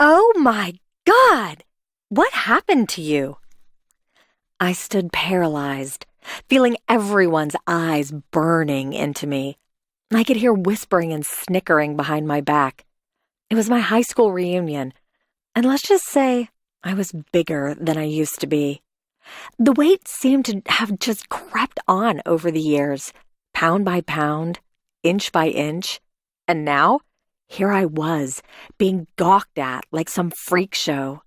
Oh my God! What happened to you? I stood paralyzed, feeling everyone's eyes burning into me. I could hear whispering and snickering behind my back. It was my high school reunion, and let's just say I was bigger than I used to be. The weight seemed to have just crept on over the years, pound by pound, inch by inch, and now here I was, being gawked at like some freak show.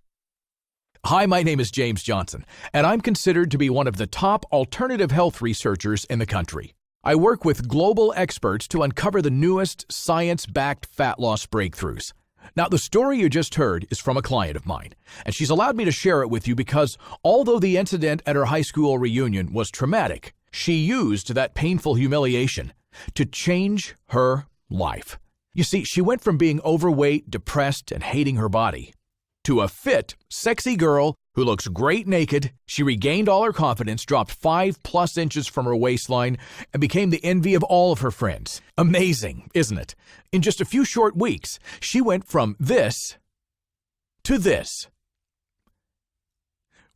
Hi, my name is James Johnson, and I'm considered to be one of the top alternative health researchers in the country. I work with global experts to uncover the newest science-backed fat loss breakthroughs. Now, the story you just heard is from a client of mine, and she's allowed me to share it with you because although the incident at her high school reunion was traumatic, she used that painful humiliation to change her life. You see, she went from being overweight, depressed, and hating her body to a fit, sexy girl who looks great naked. She regained all her confidence, dropped 5+ inches from her waistline, and became the envy of all of her friends. Amazing, isn't it? In just a few short weeks, she went from this to this.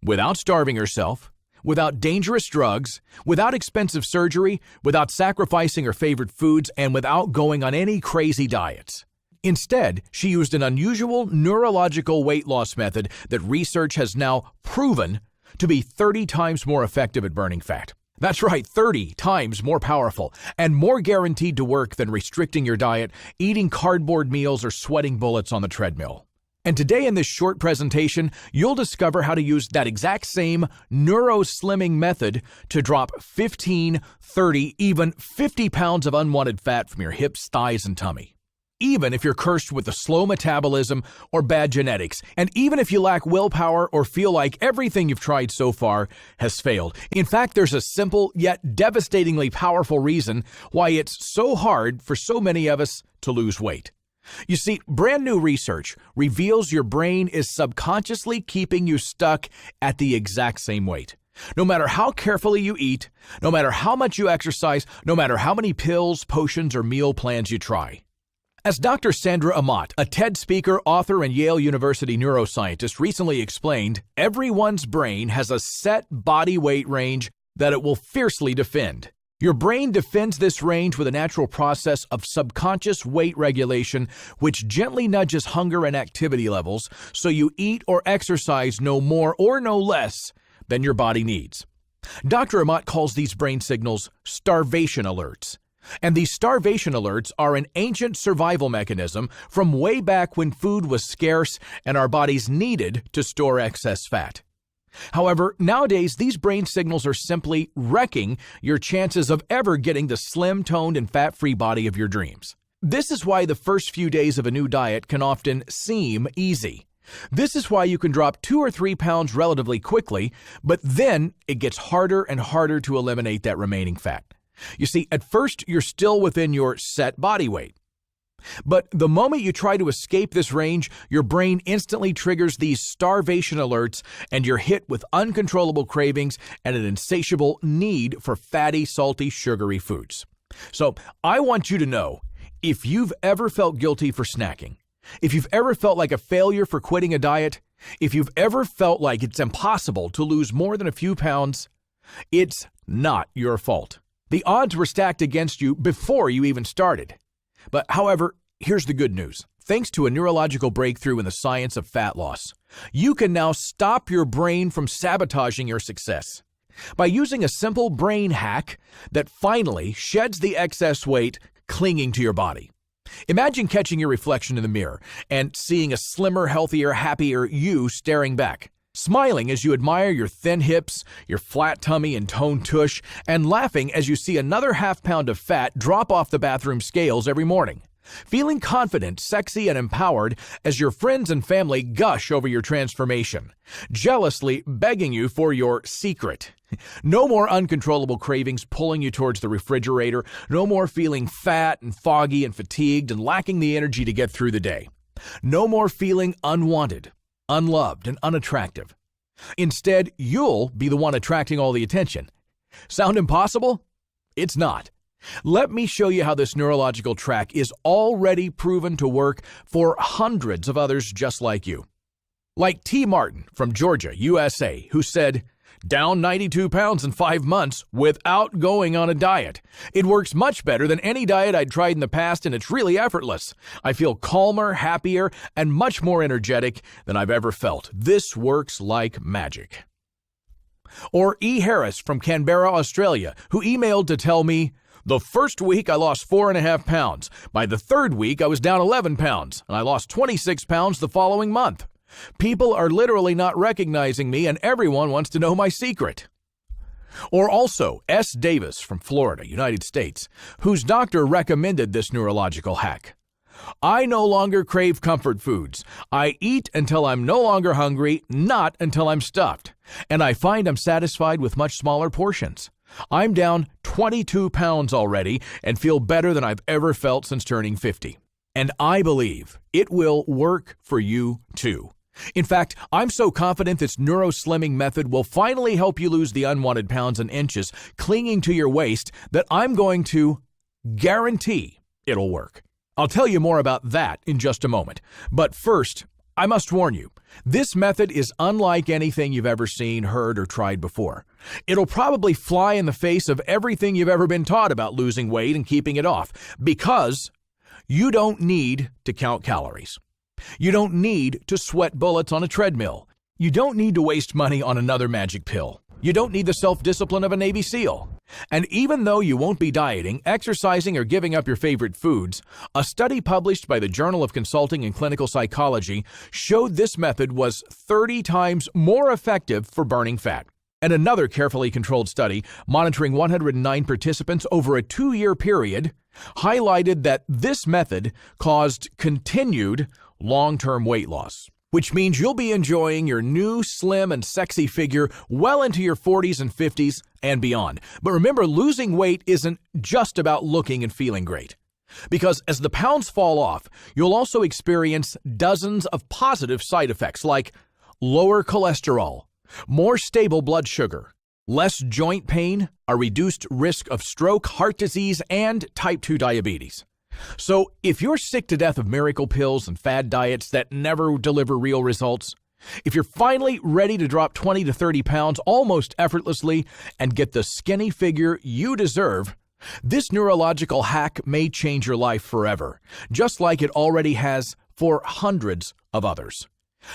Without starving herself, without dangerous drugs, without expensive surgery, without sacrificing her favorite foods, and without going on any crazy diets. Instead, she used an unusual neurological weight loss method that research has now proven to be 30 times more effective at burning fat. That's right, 30 times more powerful and more guaranteed to work than restricting your diet, eating cardboard meals, or sweating bullets on the treadmill. And today in this short presentation, you'll discover how to use that exact same neuro-slimming method to drop 15, 30, even 50 pounds of unwanted fat from your hips, thighs, and tummy. Even if you're cursed with a slow metabolism or bad genetics, and even if you lack willpower or feel like everything you've tried so far has failed. In fact, there's a simple yet devastatingly powerful reason why it's so hard for so many of us to lose weight. You see, brand new research reveals your brain is subconsciously keeping you stuck at the exact same weight. No matter how carefully you eat, no matter how much you exercise, no matter how many pills, potions, or meal plans you try. As Dr. Sandra Amat, a TED speaker, author, and Yale University neuroscientist, recently explained, everyone's brain has a set body weight range that it will fiercely defend. Your brain defends this range with a natural process of subconscious weight regulation, which gently nudges hunger and activity levels so you eat or exercise no more or no less than your body needs. Dr. Amat calls these brain signals starvation alerts. And these starvation alerts are an ancient survival mechanism from way back when food was scarce and our bodies needed to store excess fat. However, nowadays, these brain signals are simply wrecking your chances of ever getting the slim, toned, and fat-free body of your dreams. This is why the first few days of a new diet can often seem easy. This is why you can drop 2 or 3 pounds relatively quickly, but then it gets harder and harder to eliminate that remaining fat. You see, at first, you're still within your set body weight. But the moment you try to escape this range, your brain instantly triggers these starvation alerts, and you're hit with uncontrollable cravings and an insatiable need for fatty, salty, sugary foods. So I want you to know, if you've ever felt guilty for snacking, if you've ever felt like a failure for quitting a diet, if you've ever felt like it's impossible to lose more than a few pounds, it's not your fault. The odds were stacked against you before you even started. But however, here's the good news. Thanks to a neurological breakthrough in the science of fat loss, you can now stop your brain from sabotaging your success by using a simple brain hack that finally sheds the excess weight clinging to your body. Imagine catching your reflection in the mirror and seeing a slimmer, healthier, happier you staring back, smiling as you admire your thin hips, your flat tummy and toned tush, and laughing as you see another half-pound of fat drop off the bathroom scales every morning. Feeling confident, sexy, and empowered as your friends and family gush over your transformation, jealously begging you for your secret. No more uncontrollable cravings pulling you towards the refrigerator. No more feeling fat and foggy and fatigued and lacking the energy to get through the day. No more feeling unwanted, unloved, and unattractive. Instead, you'll be the one attracting all the attention. Sound impossible? It's not. Let me show you how this neurological track is already proven to work for hundreds of others just like you. Like T. Martin from Georgia, USA, who said, "Down 92 pounds in 5 months without going on a diet. It works much better than any diet I'd tried in the past, and it's really effortless. I feel calmer, happier, and much more energetic than I've ever felt. This works like magic." Or E. Harris from Canberra, Australia, who emailed to tell me, "The first week I lost 4.5 pounds. By the third week I was down 11 pounds, and I lost 26 pounds the following month. People are literally not recognizing me, and everyone wants to know my secret." Or also S. Davis from Florida, United States, whose doctor recommended this neurological hack. "I no longer crave comfort foods. I eat until I'm no longer hungry, not until I'm stuffed. And I find I'm satisfied with much smaller portions. I'm down 22 pounds already and feel better than I've ever felt since turning 50. And I believe it will work for you too. In fact, I'm so confident this neuro-slimming method will finally help you lose the unwanted pounds and inches clinging to your waist that I'm going to guarantee it'll work. I'll tell you more about that in just a moment. But first, I must warn you, this method is unlike anything you've ever seen, heard, or tried before. It'll probably fly in the face of everything you've ever been taught about losing weight and keeping it off, because you don't need to count calories. You don't need to sweat bullets on a treadmill. You don't need to waste money on another magic pill. You don't need the self-discipline of a Navy SEAL. And even though you won't be dieting, exercising, or giving up your favorite foods, a study published by the Journal of Consulting and Clinical Psychology showed this method was 30 times more effective for burning fat. And another carefully controlled study, monitoring 109 participants over a 2-year period, highlighted that this method caused continued long-term weight loss, which means you'll be enjoying your new slim and sexy figure well into your 40s and 50s and beyond. But remember, losing weight isn't just about looking and feeling great. Because as the pounds fall off, you'll also experience dozens of positive side effects like lower cholesterol, more stable blood sugar, less joint pain, a reduced risk of stroke, heart disease, and type 2 diabetes. So if you're sick to death of miracle pills and fad diets that never deliver real results, if you're finally ready to drop 20 to 30 pounds almost effortlessly and get the skinny figure you deserve, this neurological hack may change your life forever, just like it already has for hundreds of others.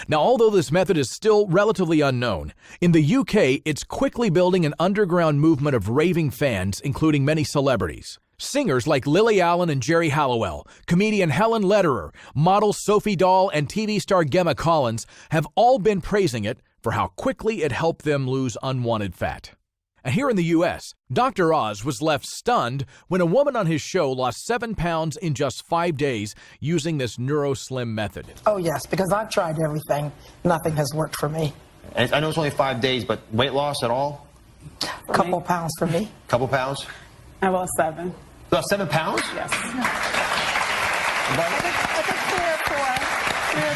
Now, although this method is still relatively unknown, in the UK, it's quickly building an underground movement of raving fans, including many celebrities. Singers like Lily Allen and Jerry Halliwell, comedian Helen Lederer, model Sophie Dahl, and TV star Gemma Collins have all been praising it for how quickly it helped them lose unwanted fat. And here in the U.S., Dr. Oz was left stunned when a woman on his show lost 7 pounds in just 5 days using this Neuro-Slim method. Oh, yes, because I've tried everything. Nothing has worked for me. And I know it's only 5 days, but weight loss at all? A couple pounds for me. Couple pounds? I lost 7. You lost 7 pounds? Yes. I think 3 or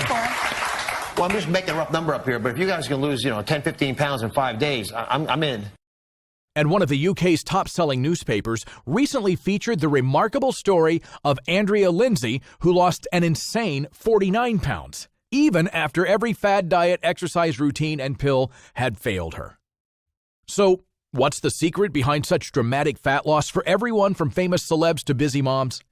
4. Well, I'm just making a rough number up here, but if you guys can lose, 10, 15 pounds in 5 days, I'm in. And one of the UK's top-selling newspapers recently featured the remarkable story of Andrea Lindsay, who lost an insane 49 pounds, even after every fad diet, exercise routine, and pill had failed her. So, what's the secret behind such dramatic fat loss for everyone from famous celebs to busy moms?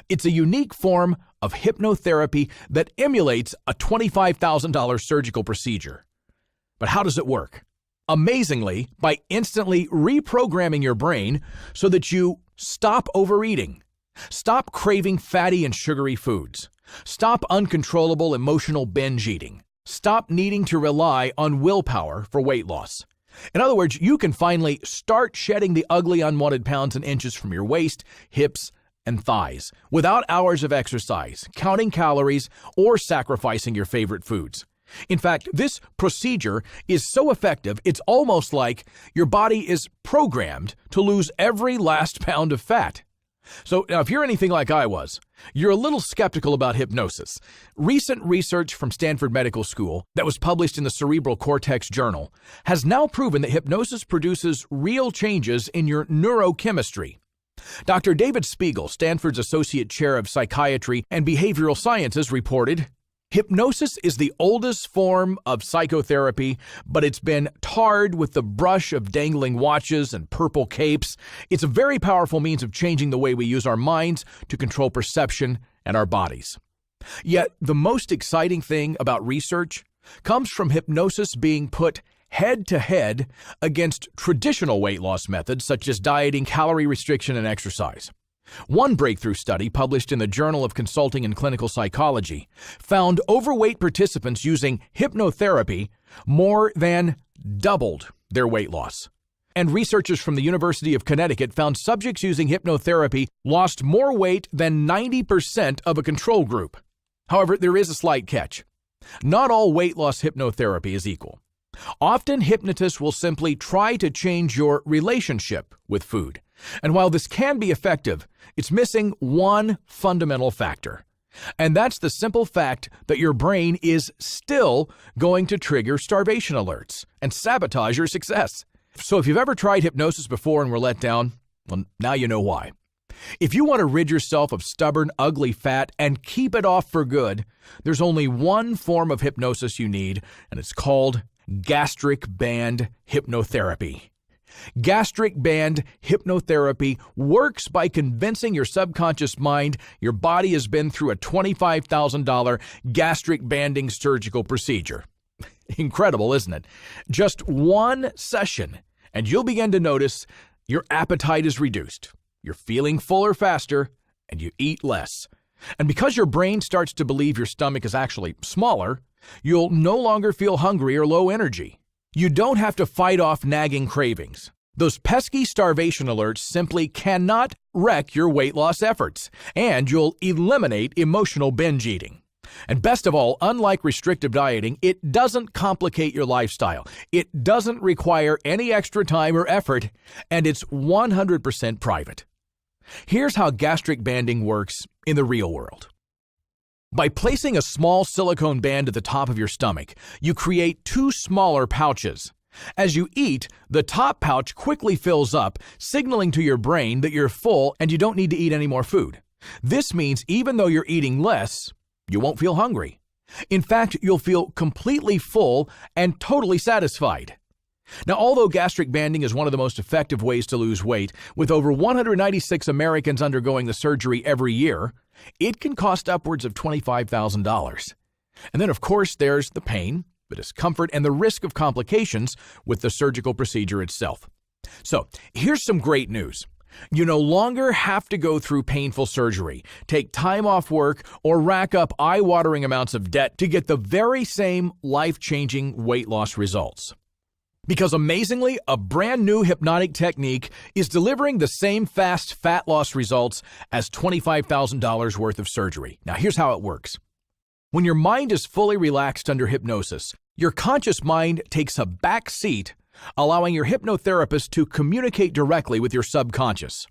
It's a unique form of hypnotherapy that emulates a $25,000 surgical procedure. But how does it work? Amazingly, by instantly reprogramming your brain so that you stop overeating, stop craving fatty and sugary foods, stop uncontrollable emotional binge eating, stop needing to rely on willpower for weight loss. In other words, you can finally start shedding the ugly unwanted pounds and inches from your waist, hips, and thighs without hours of exercise, counting calories, or sacrificing your favorite foods. In fact, this procedure is so effective, it's almost like your body is programmed to lose every last pound of fat. So now, if you're anything like I was, you're a little skeptical about hypnosis. Recent research from Stanford Medical School that was published in the Cerebral Cortex Journal has now proven that hypnosis produces real changes in your neurochemistry. Dr. David Spiegel, Stanford's Associate Chair of Psychiatry and Behavioral Sciences, reported, "Hypnosis is the oldest form of psychotherapy, but it's been tarred with the brush of dangling watches and purple capes. It's a very powerful means of changing the way we use our minds to control perception and our bodies." Yet, the most exciting thing about research comes from hypnosis being put head-to-head against traditional weight loss methods such as dieting, calorie restriction, and exercise. One breakthrough study published in the Journal of Consulting and Clinical Psychology found overweight participants using hypnotherapy more than doubled their weight loss. And researchers from the University of Connecticut found subjects using hypnotherapy lost more weight than 90% of a control group. However, there is a slight catch. Not all weight loss hypnotherapy is equal. Often, hypnotists will simply try to change your relationship with food. And while this can be effective, it's missing one fundamental factor. And that's the simple fact that your brain is still going to trigger starvation alerts and sabotage your success. So if you've ever tried hypnosis before and were let down, well, now you know why. If you want to rid yourself of stubborn, ugly fat and keep it off for good, there's only one form of hypnosis you need, and it's called gastric band hypnotherapy. Gastric band hypnotherapy works by convincing your subconscious mind your body has been through a $25,000 gastric banding surgical procedure. Incredible, isn't it? Just one session, and you'll begin to notice your appetite is reduced. You're feeling fuller faster, and you eat less. And because your brain starts to believe your stomach is actually smaller, you'll no longer feel hungry or low energy. You don't have to fight off nagging cravings. Those pesky starvation alerts simply cannot wreck your weight loss efforts, and you'll eliminate emotional binge eating. And best of all, unlike restrictive dieting, it doesn't complicate your lifestyle. It doesn't require any extra time or effort, and it's 100% private. Here's how gastric banding works in the real world. By placing a small silicone band at the top of your stomach, you create two smaller pouches. As you eat, the top pouch quickly fills up, signaling to your brain that you're full and you don't need to eat any more food. This means even though you're eating less, you won't feel hungry. In fact, you'll feel completely full and totally satisfied. Now, although gastric banding is one of the most effective ways to lose weight, with over 196 Americans undergoing the surgery every year, it can cost upwards of $25,000. And then, of course, there's the pain, the discomfort, and the risk of complications with the surgical procedure itself. So, here's some great news. You no longer have to go through painful surgery, take time off work, or rack up eye-watering amounts of debt to get the very same life-changing weight loss results. Because amazingly, a brand new hypnotic technique is delivering the same fast fat loss results as $25,000 worth of surgery. Now, here's how it works. When your mind is fully relaxed under hypnosis, your conscious mind takes a back seat, allowing your hypnotherapist to communicate directly with your subconscious.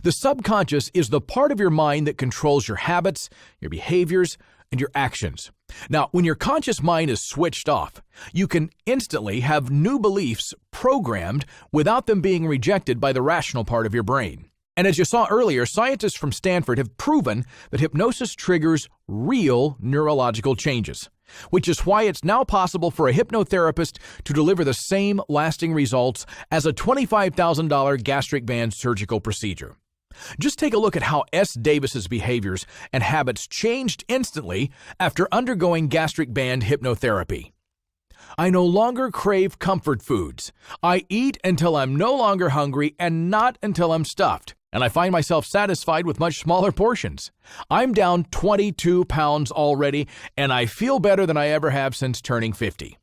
The subconscious is the part of your mind that controls your habits, your behaviors, and your actions. Now, when your conscious mind is switched off, you can instantly have new beliefs programmed without them being rejected by the rational part of your brain. And as you saw earlier, scientists from Stanford have proven that hypnosis triggers real neurological changes, which is why it's now possible for a hypnotherapist to deliver the same lasting results as a $25,000 gastric band surgical procedure. Just take a look at how S. Davis's behaviors and habits changed instantly after undergoing gastric band hypnotherapy. I no longer crave comfort foods. I eat until I'm no longer hungry and not until I'm stuffed, and I find myself satisfied with much smaller portions. I'm down 22 pounds already, and I feel better than I ever have since turning 50.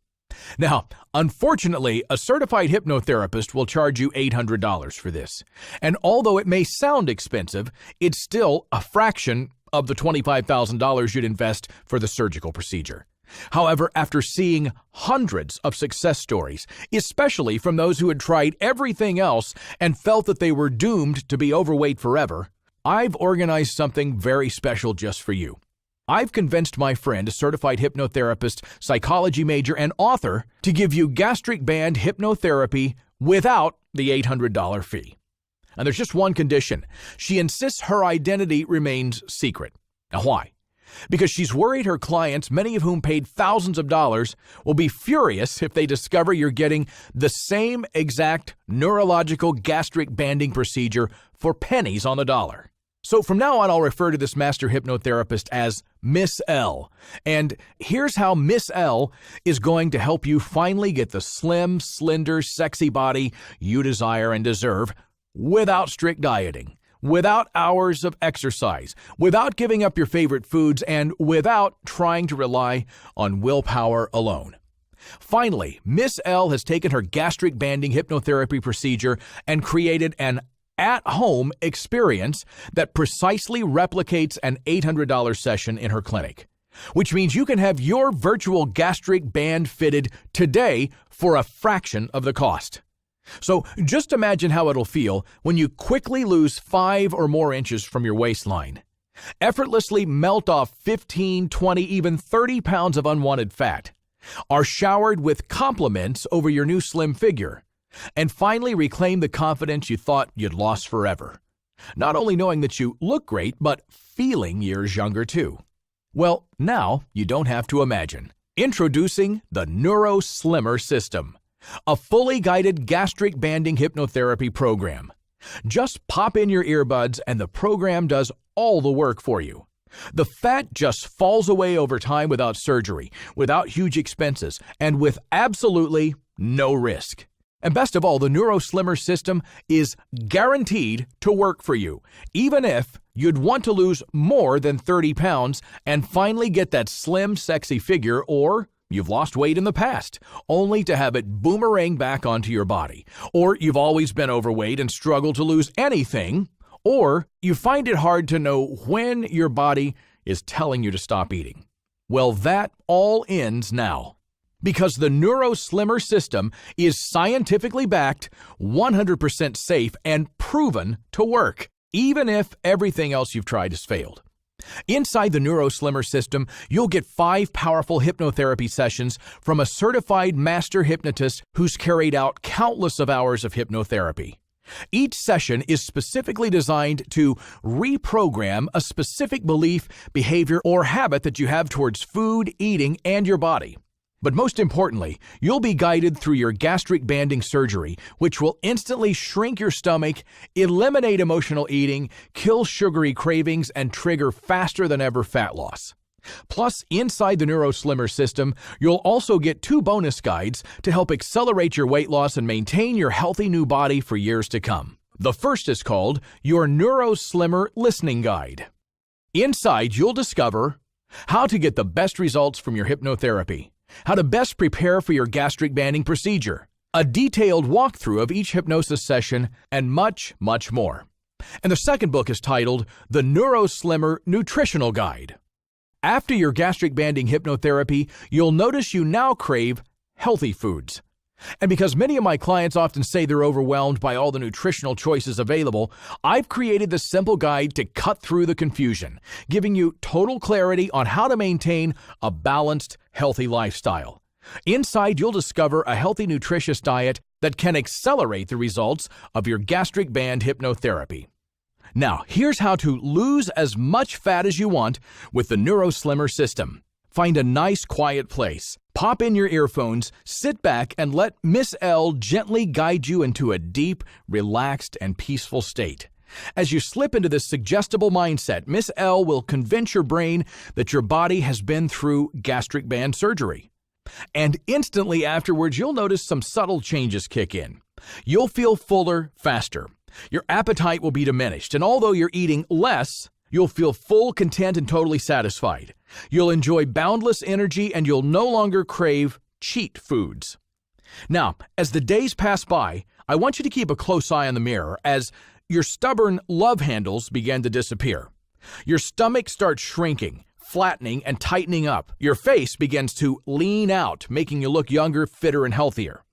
Now, unfortunately, a certified hypnotherapist will charge you $800 for this. And although it may sound expensive, it's still a fraction of the $25,000 you'd invest for the surgical procedure. However, after seeing hundreds of success stories, especially from those who had tried everything else and felt that they were doomed to be overweight forever, I've organized something very special just for you. I've convinced my friend, a certified hypnotherapist, psychology major, and author, to give you gastric band hypnotherapy without the $800 fee. And there's just one condition. She insists her identity remains secret. Now, why? Because she's worried her clients, many of whom paid thousands of dollars, will be furious if they discover you're getting the same exact neurological gastric banding procedure for pennies on the dollar. So from now on, I'll refer to this master hypnotherapist as Miss L. And here's how Miss L is going to help you finally get the slim, slender, sexy body you desire and deserve without strict dieting, without hours of exercise, without giving up your favorite foods, and without trying to rely on willpower alone. Finally, Miss L has taken her gastric banding hypnotherapy procedure and created an at-home experience that precisely replicates an $800 session in her clinic, which means you can have your virtual gastric band fitted today for a fraction of the cost. So just imagine how it'll feel when you quickly lose 5 or more inches from your waistline, effortlessly melt off 15, 20, even 30 pounds of unwanted fat, are showered with compliments over your new slim figure, and finally reclaim the confidence you thought you'd lost forever. Not only knowing that you look great, but feeling years younger too. Well, now you don't have to imagine. Introducing the Neuro-Slimmer system, a fully guided gastric banding hypnotherapy program. Just pop in your earbuds and the program does all the work for you. The fat just falls away over time without surgery, without huge expenses, and with absolutely no risk. And best of all, the Neuro-Slimmer system is guaranteed to work for you, even if you'd want to lose more than 30 pounds and finally get that slim, sexy figure, or you've lost weight in the past, only to have it boomerang back onto your body, or you've always been overweight and struggle to lose anything, or you find it hard to know when your body is telling you to stop eating. Well, that all ends now. Because the Neuro-Slimmer system is scientifically backed, 100% safe, and proven to work, even if everything else you've tried has failed. Inside the Neuro-Slimmer system, you'll get 5 powerful hypnotherapy sessions from a certified master hypnotist who's carried out countless of hours of hypnotherapy. Each session is specifically designed to reprogram a specific belief, behavior, or habit that you have towards food, eating, and your body. But most importantly, you'll be guided through your gastric banding surgery, which will instantly shrink your stomach, eliminate emotional eating, kill sugary cravings, and trigger faster than ever fat loss. Plus, inside the Neuro-Slimmer system, you'll also get 2 bonus guides to help accelerate your weight loss and maintain your healthy new body for years to come. The first is called your Neuro-Slimmer Listening Guide. Inside, you'll discover how to get the best results from your hypnotherapy, how to best prepare for your gastric banding procedure, a detailed walkthrough of each hypnosis session, and much, much more. And the second book is titled The Neuro-Slimmer Nutritional Guide. After your gastric banding hypnotherapy, you'll notice you now crave healthy foods. And because many of my clients often say they're overwhelmed by all the nutritional choices available, I've created this simple guide to cut through the confusion, giving you total clarity on how to maintain a balanced, healthy lifestyle. Inside, you'll discover a healthy, nutritious diet that can accelerate the results of your gastric band hypnotherapy. Now, here's how to lose as much fat as you want with the Neuro-Slimmer system. Find a nice, quiet place. Pop in your earphones, sit back, and let Miss L gently guide you into a deep, relaxed, and peaceful state. As you slip into this suggestible mindset, Miss L will convince your brain that your body has been through gastric band surgery. And instantly afterwards, you'll notice some subtle changes kick in. You'll feel fuller faster. Your appetite will be diminished, and although you're eating less, you'll feel full, content, and totally satisfied. You'll enjoy boundless energy, and you'll no longer crave cheat foods. Now, as the days pass by, I want you to keep a close eye on the mirror as your stubborn love handles begin to disappear. Your stomach starts shrinking, flattening, and tightening up. Your face begins to lean out, making you look younger, fitter, and healthier.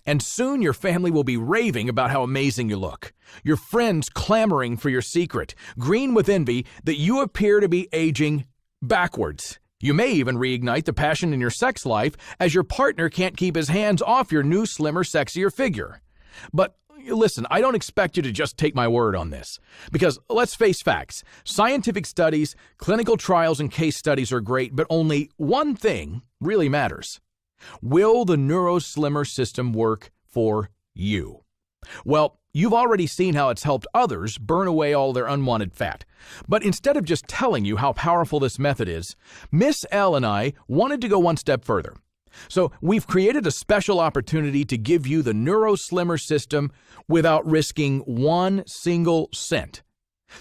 And soon your family will be raving about how amazing you look. Your friends clamoring for your secret, green with envy that you appear to be aging backwards. You may even reignite the passion in your sex life as your partner can't keep his hands off your new, slimmer, sexier figure. But Listen, I don't expect you to just take my word on this. Because let's face facts. Scientific studies, clinical trials, and case studies are great, but only one thing really matters. Will the Neuro-Slimmer system work for you? Well, you've already seen how it's helped others burn away all their unwanted fat. But instead of just telling you how powerful this method is, Miss L and I wanted to go one step further. So we've created a special opportunity to give you the Neuro-Slimmer system without risking one single cent.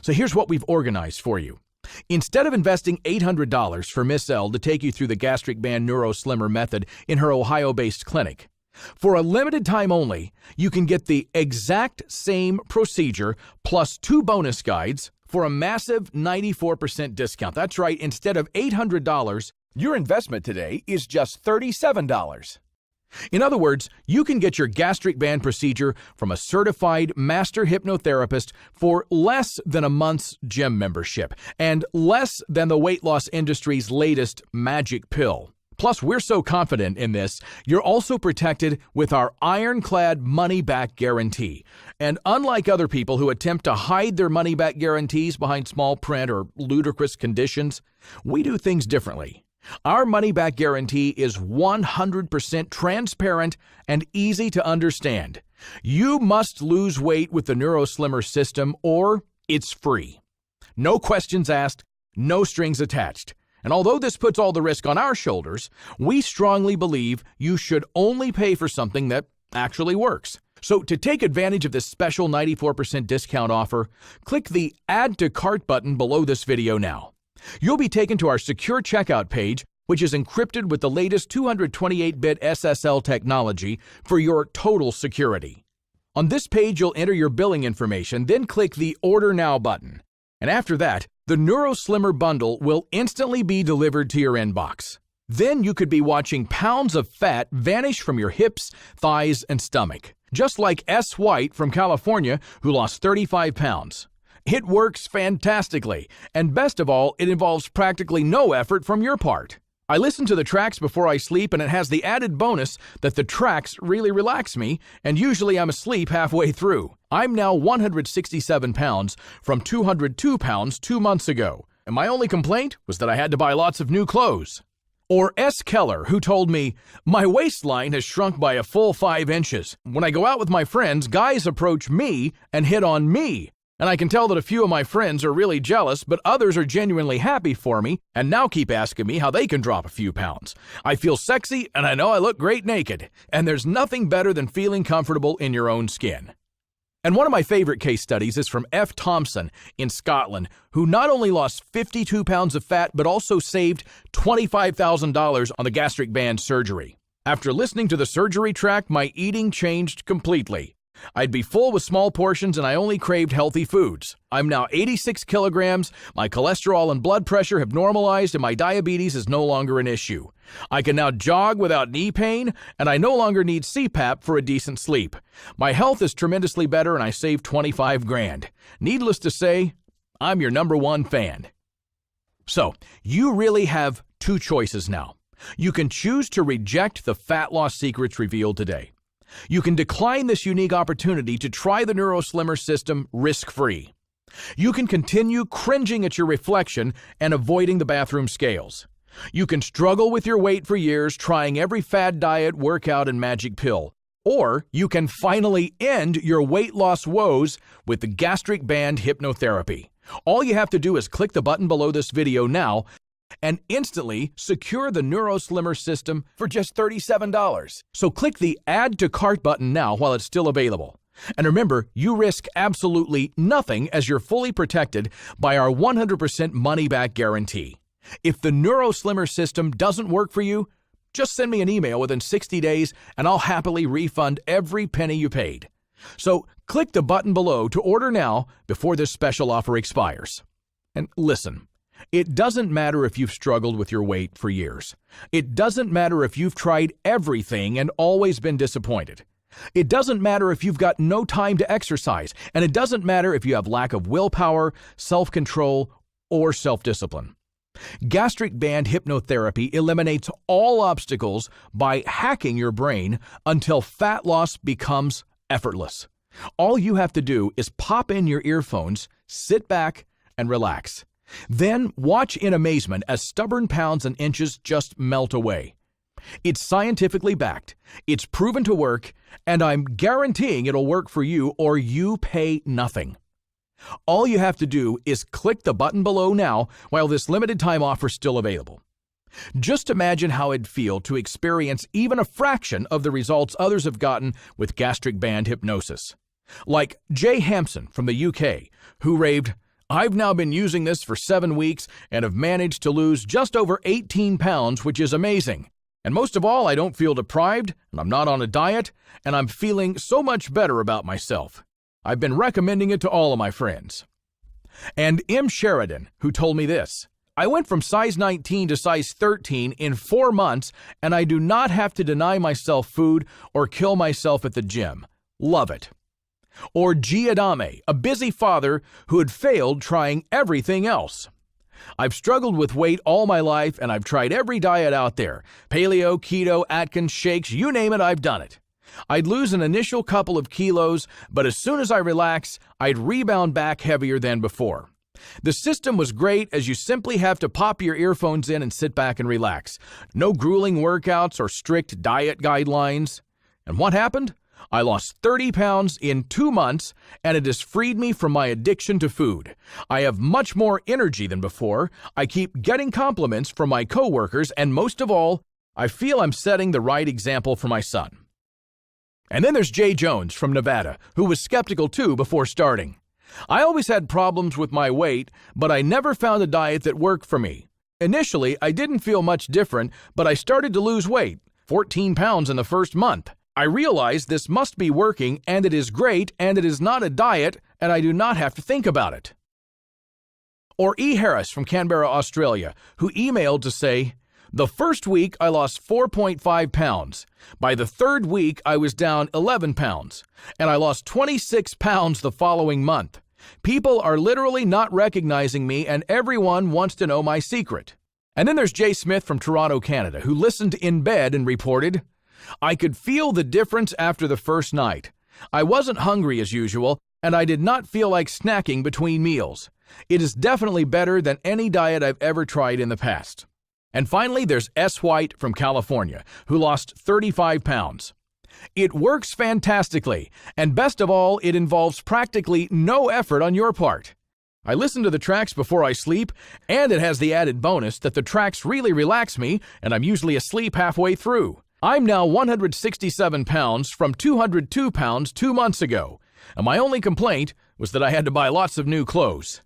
So here's what we've organized for you. Instead of investing $800 for Miss L to take you through the gastric band Neuro-Slimmer method in her Ohio-based clinic, for a limited time only, you can get the exact same procedure plus 2 bonus guides for a massive 94% discount. That's right, instead of $800, your investment today is just $37. In other words, you can get your gastric band procedure from a certified master hypnotherapist for less than a month's gym membership and less than the weight loss industry's latest magic pill. Plus, we're so confident in this, you're also protected with our ironclad money-back guarantee. And unlike other people who attempt to hide their money-back guarantees behind small print or ludicrous conditions, we do things differently. Our money-back guarantee is 100% transparent and easy to understand. You must lose weight with the Neuro-Slimmer system or it's free. No questions asked, no strings attached. And although this puts all the risk on our shoulders, we strongly believe you should only pay for something that actually works. So to take advantage of this special 94% discount offer, click the Add to Cart button below this video now. You'll be taken to our secure checkout page, which is encrypted with the latest 228-bit SSL technology for your total security. On this page, you'll enter your billing information, then click the Order Now button. And after that, the Neuro-Slimmer bundle will instantly be delivered to your inbox. Then you could be watching pounds of fat vanish from your hips, thighs, and stomach. Just like S. White from California, who lost 35 pounds. It works fantastically, and best of all, it involves practically no effort from your part. I listen to the tracks before I sleep, and it has the added bonus that the tracks really relax me, and usually I'm asleep halfway through. I'm now 167 pounds from 202 pounds 2 months ago, and my only complaint was that I had to buy lots of new clothes. Or S. Keller, who told me, my waistline has shrunk by a full 5 inches. When I go out with my friends, guys approach me and hit on me. And I can tell that a few of my friends are really jealous, but others are genuinely happy for me and now keep asking me how they can drop a few pounds. I feel sexy and I know I look great naked. And there's nothing better than feeling comfortable in your own skin. And one of my favorite case studies is from F. Thompson in Scotland, who not only lost 52 pounds of fat, but also saved $25,000 on the gastric band surgery. After listening to the surgery track, my eating changed completely. I'd be full with small portions and I only craved healthy foods. I'm now 86 kilograms, my cholesterol and blood pressure have normalized, and my diabetes is no longer an issue. I can now jog without knee pain, and I no longer need CPAP for a decent sleep. My health is tremendously better and I saved 25 grand. Needless to say, I'm your #1 fan. So, you really have 2 choices now. You can choose to reject the fat loss secrets revealed today. You can decline this unique opportunity to try the Neuro-Slimmer system risk-free. You can continue cringing at your reflection and avoiding the bathroom scales. You can struggle with your weight for years, trying every fad diet, workout, and magic pill. Or you can finally end your weight loss woes with the gastric band hypnotherapy. All you have to do is click the button below this video now and instantly secure the Neuro-Slimmer system for just $37. So click the Add to Cart button now while it's still available. And remember, you risk absolutely nothing as you're fully protected by our 100% money-back guarantee. If the Neuro-Slimmer system doesn't work for you, just send me an email within 60 days and I'll happily refund every penny you paid. So click the button below to order now before this special offer expires. And listen, it doesn't matter if you've struggled with your weight for years. It doesn't matter if you've tried everything and always been disappointed. It doesn't matter if you've got no time to exercise, and it doesn't matter if you have lack of willpower, self-control, or self-discipline. Gastric band hypnotherapy eliminates all obstacles by hacking your brain until fat loss becomes effortless. All you have to do is pop in your earphones, sit back, and relax. Then watch in amazement as stubborn pounds and inches just melt away. It's scientifically backed, it's proven to work, and I'm guaranteeing it'll work for you or you pay nothing. All you have to do is click the button below now while this limited time offer is still available. Just imagine how it'd feel to experience even a fraction of the results others have gotten with gastric band hypnosis. Like Jay Hampson from the UK, who raved, "I've now been using this for 7 weeks and have managed to lose just over 18 pounds, which is amazing. And most of all, I don't feel deprived, and I'm not on a diet, and I'm feeling so much better about myself. I've been recommending it to all of my friends." And M. Sheridan, who told me this, "I went from size 19 to size 13 in 4 months, and I do not have to deny myself food or kill myself at the gym. Love it." Or G. Adame, a busy father who had failed trying everything else. "I've struggled with weight all my life, and I've tried every diet out there. Paleo, keto, Atkins, shakes, you name it, I've done it. I'd lose an initial couple of kilos, but as soon as I relax, I'd rebound back heavier than before. The system was great as you simply have to pop your earphones in and sit back and relax. No grueling workouts or strict diet guidelines. And what happened? I lost 30 pounds in 2 months, and it has freed me from my addiction to food. I have much more energy than before. I keep getting compliments from my coworkers, and most of all, I feel I'm setting the right example for my son." And then there's Jay Jones from Nevada, who was skeptical too before starting. "I always had problems with my weight, but I never found a diet that worked for me. Initially, I didn't feel much different, but I started to lose weight, 14 pounds in the first month. I realized this must be working, and it is great, and it is not a diet, and I do not have to think about it." Or E. Harris from Canberra, Australia, who emailed to say, "The first week I lost 4.5 pounds. By the third week I was down 11 pounds, and I lost 26 pounds the following month. People are literally not recognizing me, and everyone wants to know my secret." And then there's Jay Smith from Toronto, Canada, who listened in bed and reported, "I could feel the difference after the first night. I wasn't hungry as usual, and I did not feel like snacking between meals. It is definitely better than any diet I've ever tried in the past." And finally, there's S. White from California, who lost 35 pounds. "It works fantastically, and best of all, it involves practically no effort on your part. I listen to the tracks before I sleep, and it has the added bonus that the tracks really relax me, and I'm usually asleep halfway through. I'm now 167 pounds from 202 pounds 2 months ago, and my only complaint was that I had to buy lots of new clothes."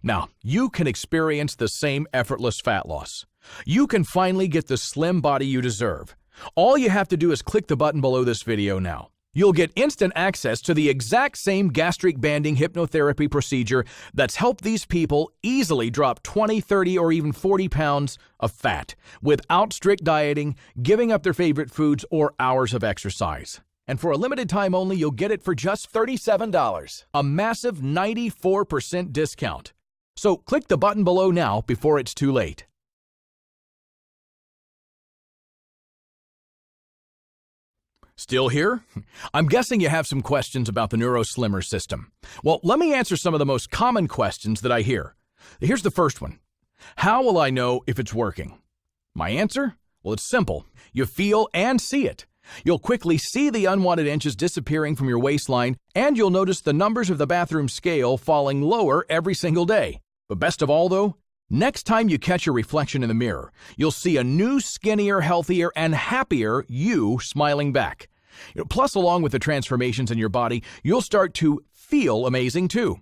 Now, you can experience the same effortless fat loss. You can finally get the slim body you deserve. All you have to do is click the button below this video now. You'll get instant access to the exact same gastric banding hypnotherapy procedure that's helped these people easily drop 20, 30, or even 40 pounds of fat without strict dieting, giving up their favorite foods, or hours of exercise. And for a limited time only, you'll get it for just $37, a massive 94% discount. So click the button below now before it's too late. Still here? I'm guessing you have some questions about the Neuro-Slimmer system. Well, let me answer some of the most common questions that I hear. Here's the first one. How will I know if it's working? My answer? Well, it's simple. You feel and see it. You'll quickly see the unwanted inches disappearing from your waistline, and you'll notice the numbers of the bathroom scale falling lower every single day. But best of all, though, next time you catch your reflection in the mirror, you'll see a new, skinnier, healthier, and happier you smiling back. Plus, along with the transformations in your body, you'll start to feel amazing too.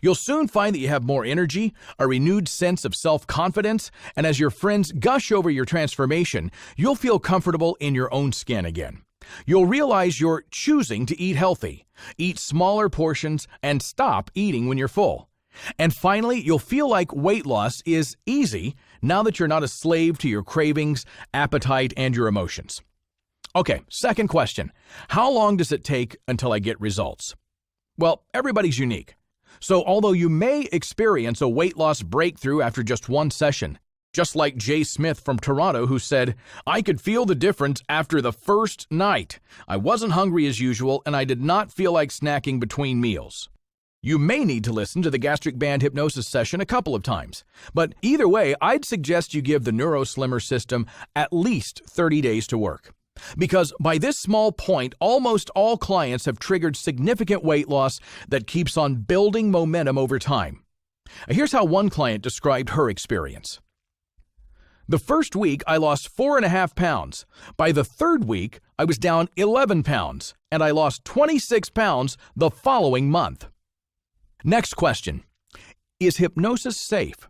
You'll soon find that you have more energy, a renewed sense of self-confidence, and as your friends gush over your transformation, you'll feel comfortable in your own skin again. You'll realize you're choosing to eat healthy, eat smaller portions, and stop eating when you're full. And finally, you'll feel like weight loss is easy now that you're not a slave to your cravings, appetite, and your emotions. Okay, second question. How long does it take until I get results? Well, everybody's unique. So although you may experience a weight loss breakthrough after just one session, Just like Jay Smith from Toronto, who said, "I could feel the difference after the first night. I wasn't hungry as usual, and I did not feel like snacking between meals." You may need to listen to the gastric band hypnosis session a couple of times, but either way, I'd suggest you give the Neuro-Slimmer system at least 30 days to work. Because by this small point, almost all clients have triggered significant weight loss that keeps on building momentum over time. Here's how one client described her experience. "The first week, I lost 4.5 pounds. By the third week, I was down 11 pounds, and I lost 26 pounds the following month." Next question. Is hypnosis safe?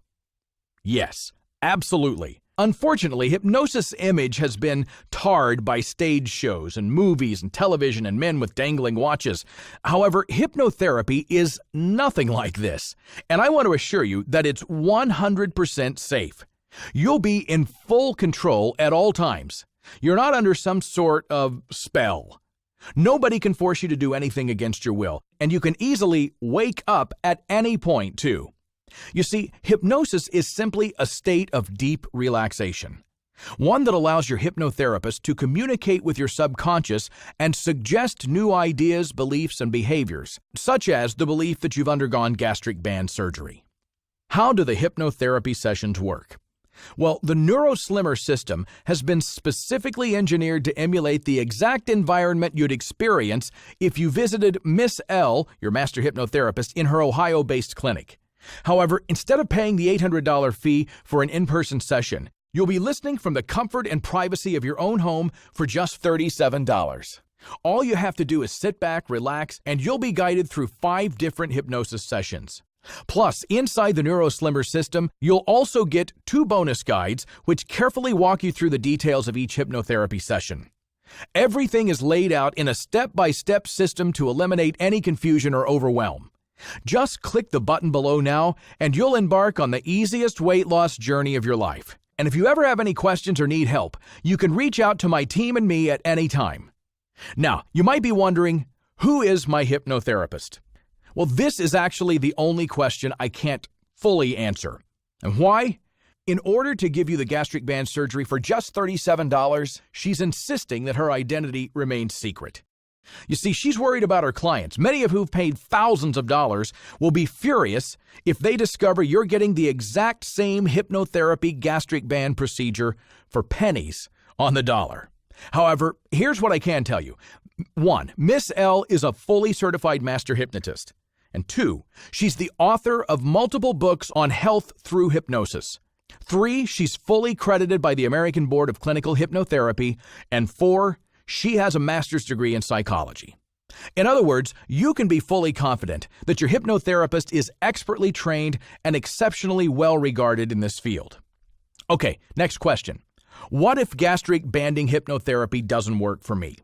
Yes, absolutely. Unfortunately, hypnosis image has been tarred by stage shows and movies and television and men with dangling watches. However, hypnotherapy is nothing like this, and I want to assure you that it's 100% safe. You'll be in full control at all times. You're not under some sort of spell. Nobody can force you to do anything against your will, and you can easily wake up at any point, too. You see, hypnosis is simply a state of deep relaxation, one that allows your hypnotherapist to communicate with your subconscious and suggest new ideas, beliefs, and behaviors, such as the belief that you've undergone gastric band surgery. How do the hypnotherapy sessions work? Well, the Neuro-Slimmer system has been specifically engineered to emulate the exact environment you'd experience if you visited Miss L, your master hypnotherapist, in her Ohio-based clinic. However, instead of paying the $800 fee for an in-person session, you'll be listening from the comfort and privacy of your own home for just $37. All you have to do is sit back, relax, and you'll be guided through 5 different hypnosis sessions. Plus, inside the Neuro-Slimmer system, you'll also get 2 bonus guides which carefully walk you through the details of each hypnotherapy session. Everything is laid out in a step-by-step system to eliminate any confusion or overwhelm. Just click the button below now, and you'll embark on the easiest weight loss journey of your life. And if you ever have any questions or need help, you can reach out to my team and me at any time. Now, you might be wondering, who is my hypnotherapist? Well, this is actually the only question I can't fully answer. And why? In order to give you the gastric band surgery for just $37, she's insisting that her identity remains secret. You see, she's worried about her clients, many of who've paid thousands of dollars, will be furious if they discover you're getting the exact same hypnotherapy gastric band procedure for pennies on the dollar. However, here's what I can tell you. 1, Miss L is a fully certified master hypnotist. And 2, she's the author of multiple books on health through hypnosis. 3, she's fully credited by the American Board of Clinical Hypnotherapy. And 4, she has a master's degree in psychology. In other words, you can be fully confident that your hypnotherapist is expertly trained and exceptionally well regarded in this field. Okay, next question. What if gastric banding hypnotherapy doesn't work for me?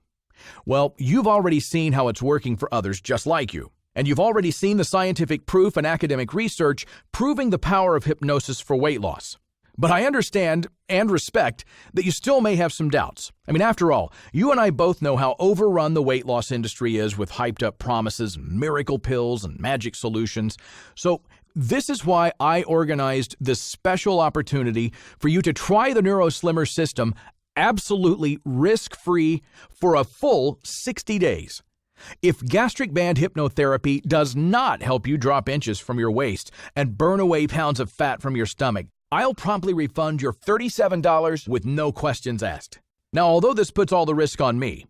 Well, you've already seen how it's working for others just like you. And you've already seen the scientific proof and academic research proving the power of hypnosis for weight loss. But I understand and respect that you still may have some doubts. I mean, after all, you and I both know how overrun the weight loss industry is with hyped-up promises and miracle pills and magic solutions. So this is why I organized this special opportunity for you to try the Neuro-Slimmer system absolutely risk-free for a full 60 days. If gastric band hypnotherapy does not help you drop inches from your waist and burn away pounds of fat from your stomach, I'll promptly refund your $37 with no questions asked. Now, although this puts all the risk on me,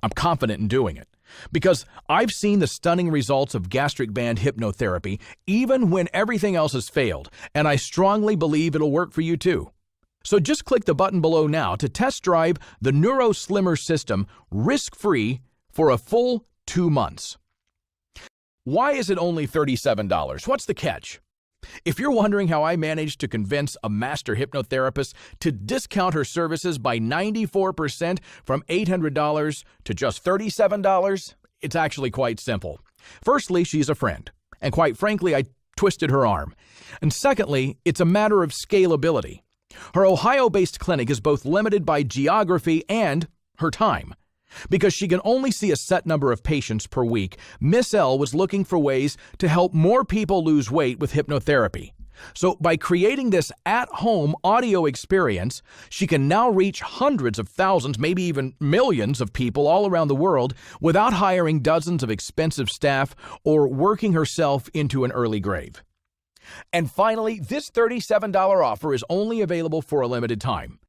I'm confident in doing it because I've seen the stunning results of gastric band hypnotherapy even when everything else has failed, and I strongly believe it'll work for you too. So just click the button below now to test drive the Neuro-Slimmer system risk-free for a full 2 months. Why is it only $37? What's the catch? If you're wondering how I managed to convince a master hypnotherapist to discount her services by 94% from $800 to just $37, it's actually quite simple. Firstly, she's a friend, and quite frankly, I twisted her arm. And secondly, it's a matter of scalability. Her Ohio-based clinic is both limited by geography and her time. Because she can only see a set number of patients per week, Miss L was looking for ways to help more people lose weight with hypnotherapy. So by creating this at-home audio experience, she can now reach hundreds of thousands, maybe even millions of people all around the world without hiring dozens of expensive staff or working herself into an early grave. And finally, this $37 offer is only available for a limited time.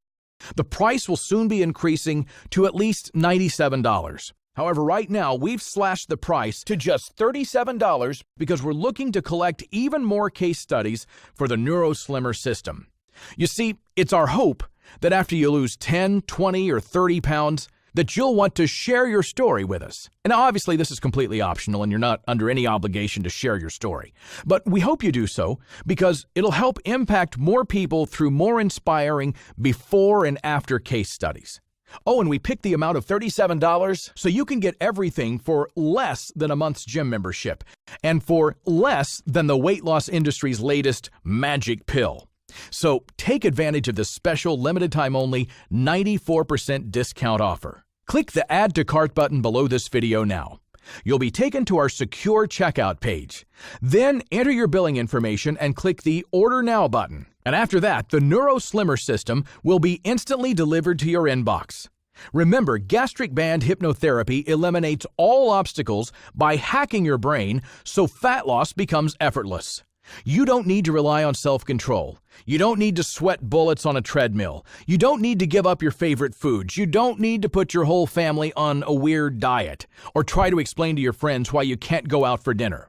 The price will soon be increasing to at least $97. However, right now, we've slashed the price to just $37 because we're looking to collect even more case studies for the Neuro-Slimmer system. You see, it's our hope that after you lose 10, 20, or 30 pounds, that you'll want to share your story with us. And obviously, this is completely optional and you're not under any obligation to share your story. But we hope you do so because it'll help impact more people through more inspiring before and after case studies. Oh, and we picked the amount of $37 so you can get everything for less than a month's gym membership and for less than the weight loss industry's latest magic pill. So take advantage of this special limited time only 94% discount offer. Click the Add to Cart button below this video now. You'll be taken to our secure checkout page. Then enter your billing information and click the Order Now button. And after that, the Neuro-Slimmer system will be instantly delivered to your inbox. Remember, gastric band hypnotherapy eliminates all obstacles by hacking your brain so fat loss becomes effortless. You don't need to rely on self-control. You don't need to sweat bullets on a treadmill. You don't need to give up your favorite foods. You don't need to put your whole family on a weird diet or try to explain to your friends why you can't go out for dinner.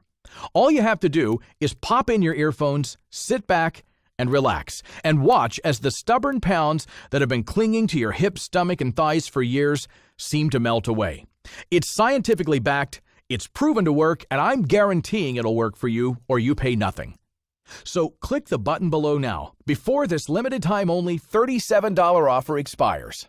All you have to do is pop in your earphones, sit back, and relax, and watch as the stubborn pounds that have been clinging to your hips, stomach, and thighs for years seem to melt away. It's scientifically backed, it's proven to work, and I'm guaranteeing it'll work for you or you pay nothing. So click the button below now before this limited time only $37 offer expires.